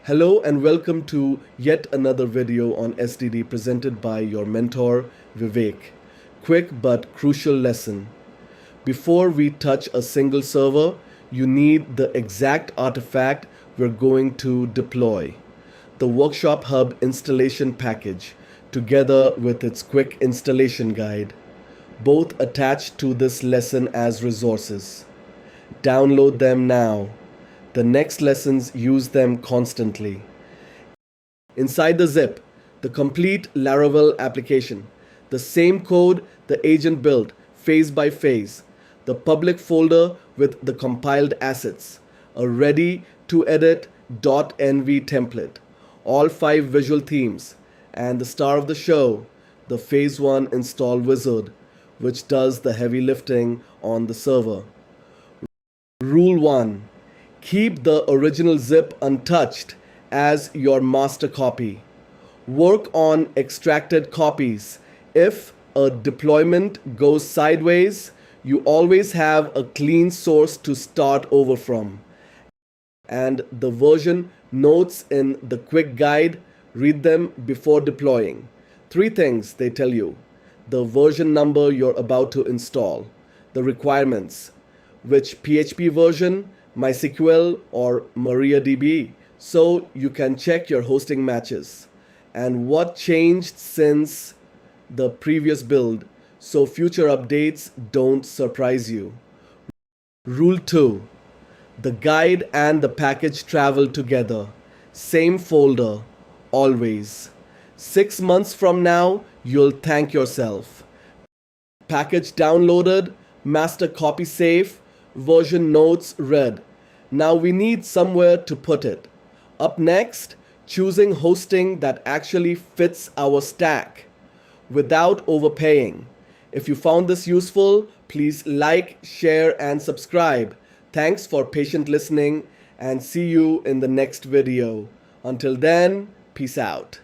Hello and welcome to yet another video on SDD presented by your mentor Vivek. Quick but crucial lesson. Before we touch a single server, you need the exact artifact we're going to deploy. The WorkshopHub installation package together with its quick installation guide, both attached to this lesson as resources. Download them now. The next lessons use them constantly. Inside the zip, the complete Laravel application, the same code the agent built phase by phase, the public folder with the compiled assets, a ready to edit .env template, all 5 visual themes, and the star of the show, the phase 1 install wizard, which does the heavy lifting on the server. Rule 1. Keep the original zip untouched as your master copy. Work on extracted copies. If a deployment goes sideways, you always have a clean source to start over from. And the version notes in the quick guide, read them before deploying. 3 things they tell you: the version number you're about to install, the requirements, which PHP version, MySQL or MariaDB, so you can check your hosting matches, and what changed since the previous build so future updates don't surprise you. Rule 2. The guide and the package travel together. Same folder, always. 6 months from now, you'll thank yourself. Package downloaded, master copy safe, version notes read. Now we need somewhere to put it. Up next, choosing hosting that actually fits our stack without overpaying. If you found this useful, please like, share, and subscribe. Thanks for patient listening and see you in the next video. Until then, peace out.